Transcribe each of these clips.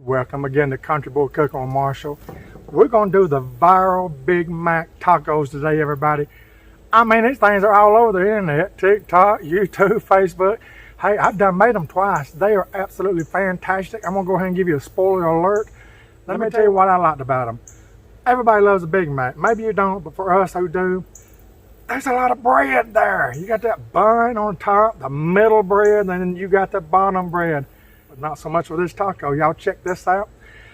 Welcome again to Country Boy Cooking with Marshall. We're going to do the viral Big Mac tacos today, everybody. I mean, these things are all over the internet, TikTok, YouTube, Facebook. Hey, I've done made them twice. They are absolutely fantastic. I'm going to go ahead and give you a spoiler alert. Let me tell you what I liked about them. Everybody loves a Big Mac. Maybe you don't, but for us who do, there's a lot of bread there. You got that bun on top, the middle bread, and then you got the bottom bread. Not so much with this taco. Y'all check this out.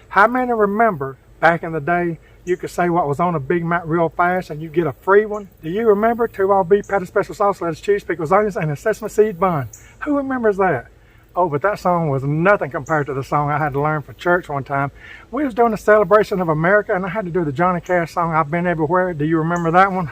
How many remember back in the day you could say what was on a Big Mac real fast and you get a free one? Do you remember 2 all beef patty, special sauce, lettuce, cheese, pickles, onions, and a sesame seed bun? Who remembers that? Oh, but that song was nothing compared to the song I had to learn for church one time. We was doing a celebration of America and I had to do the Johnny Cash song, I've Been Everywhere. Do you remember that one?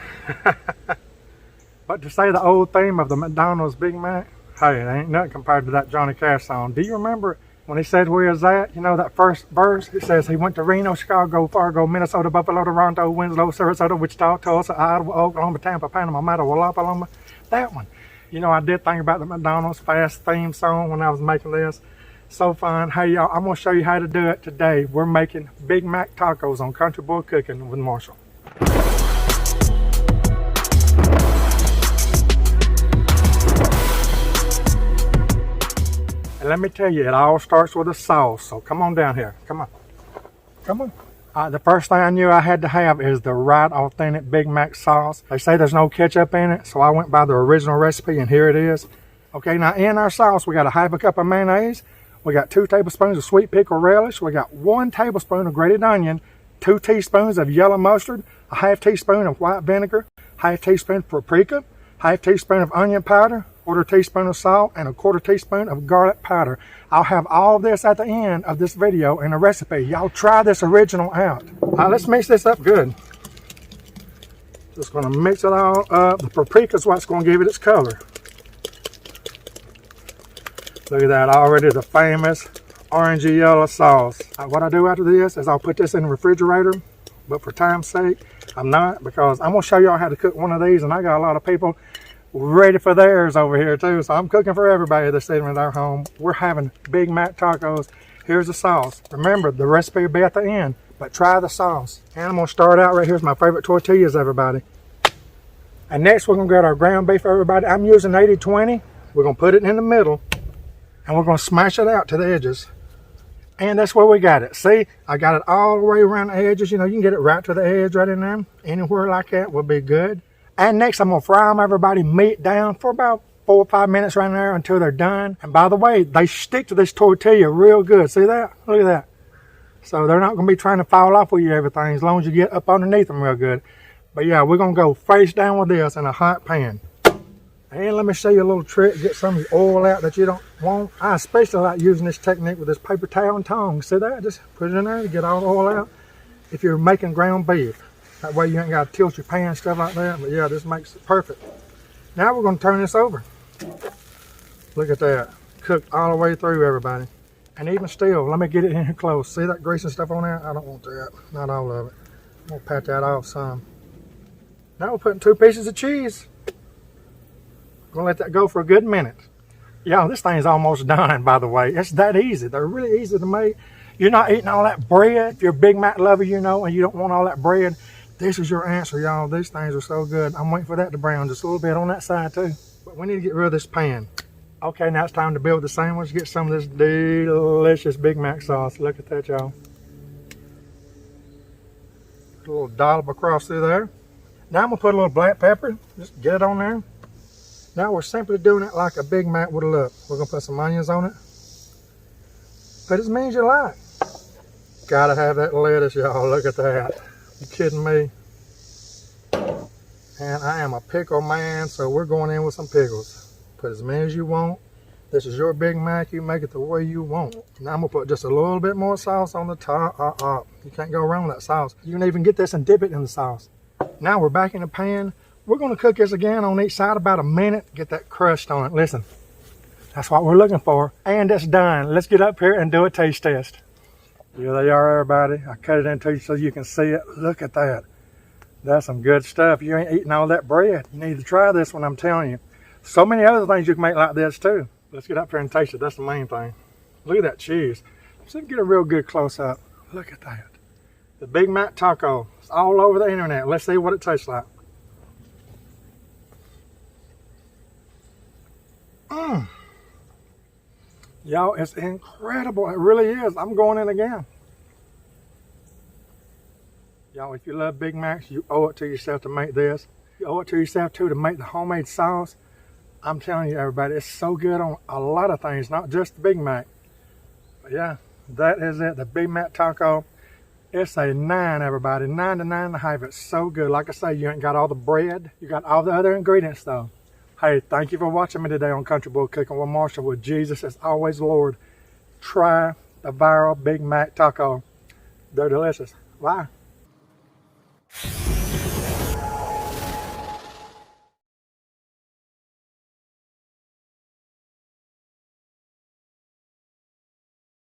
But to say the old theme of the McDonald's Big Mac, hey, it ain't nothing compared to that Johnny Cash song. Do you remember when he said where is that? You know that first verse? It says he went to Reno, Chicago, Fargo, Minnesota, Buffalo, Toronto, Winslow, Sarasota, Wichita, Tulsa, Iowa, Oklahoma, Tampa, Panama, Matawalapaloma. That one. You know, I did think about the McDonald's fast theme song when I was making this. So fun. Hey, y'all, I'm going to show you how to do it today. We're making Big Mac tacos on Country Boy Cooking with Marshall. And let me tell you, it all starts with a sauce. So come on down here. Come on. Come on. The first thing I knew I had to have is the right authentic Big Mac sauce. They say there's no ketchup in it, so I went by the original recipe, and here it is. Okay, now in our sauce, we got a half a cup of mayonnaise. We got 2 tablespoons of sweet pickle relish. We got 1 tablespoon of grated onion, 2 teaspoons of yellow mustard, a half teaspoon of white vinegar, half teaspoon of paprika, half teaspoon of onion powder, 1/4 teaspoon of salt, and 1/4 teaspoon of garlic powder. I'll have all this at the end of this video in a recipe. Y'all try this original out. Let's mix this up good. Just gonna mix it all up. The paprika is what's gonna give it its color. Look at that, already the famous orangey yellow sauce. What I do after this is I'll put this in the refrigerator, but for time's sake, I'm not, because I'm gonna show y'all how to cook one of these, and I got a lot of people ready for theirs over here too. So I'm cooking for everybody that's sitting in their home. We're having Big Mac tacos. Here's the sauce. Remember, the recipe will be at the end, but try the sauce. And I'm gonna start out right here with my favorite tortillas, everybody. And next we're gonna get our ground beef, everybody. I'm using 80-20. We're gonna put it in the middle and we're gonna smash it out to the edges. And that's where we got it. See, I got it all the way around the edges. You know, you can get it right to the edge right in there. Anywhere like that will be good. And next, I'm going to fry them, everybody, meat down for about 4 or 5 minutes right there until they're done. And by the way, they stick to this tortilla real good. See that? Look at that. So they're not going to be trying to fall off with you everything as long as you get up underneath them real good. But yeah, we're going to go face down with this in a hot pan. And let me show you a little trick. Get some of the oil out that you don't want. I especially like using this technique with this paper towel and tongs. See that? Just put it in there to get all the oil out if you're making ground beef. That way you ain't got to tilt your pan, stuff like that. But yeah, this makes it perfect. Now we're going to turn this over. Look at that. Cooked all the way through, everybody. And even still, let me get it in here close. See that grease and stuff on there? I don't want that. Not all of it. I'm going to pat that off some. Now we're putting 2 pieces of cheese. Going to let that go for a good minute. Y'all, this thing's almost done, by the way. It's that easy. They're really easy to make. You're not eating all that bread. If you're a Big Mac lover, you know, and you don't want all that bread, this is your answer, y'all. These things are so good. I'm waiting for that to brown just a little bit on that side too. But we need to get rid of this pan. Okay, now it's time to build the sandwich. Get some of this delicious Big Mac sauce. Look at that, y'all. Put a little dollop across through there. Now I'm gonna put a little black pepper. Just get it on there. Now we're simply doing it like a Big Mac would look. We're gonna put some onions on it. Put as many as you like. Gotta have that lettuce, y'all. Look at that. You kidding me? And I am a pickle man, so we're going in with some pickles. Put as many as you want. This is your Big Mac. You make it the way you want. Now I'm gonna put just a little bit more sauce on the top. You can't go wrong with that sauce. You can even get this and dip it in the sauce. Now we're back in the pan. We're gonna cook this again on each side about a minute. Get that crust on it. Listen, that's what we're looking for. And it's done. Let's get up here and do a taste test. Here they are, everybody. I cut it into you so you can see it. Look at that. That's some good stuff. You ain't eating all that bread. You need to try this one, I'm telling you. So many other things you can make like this too. Let's get up here and taste it. That's the main thing. Look at that cheese. See if we get a real good close up. Look at that. The Big Mac taco. It's all over the internet. Let's see what it tastes like. Y'all, it's incredible. It really is. I'm going in again. Y'all, if you love Big Macs, you owe it to yourself to make this. You owe it to yourself too to make the homemade sauce. I'm telling you, everybody, it's so good on a lot of things, not just the Big Mac. But yeah, that is it. The Big Mac taco. It's a 9, everybody. 9 to 9.5. It's so good. Like I say, you ain't got all the bread. You got all the other ingredients though. Hey, thank you for watching me today on Country Boy Cooking with Marshall with Jesus as always Lord. Try the viral Big Mac taco. They're delicious. Bye.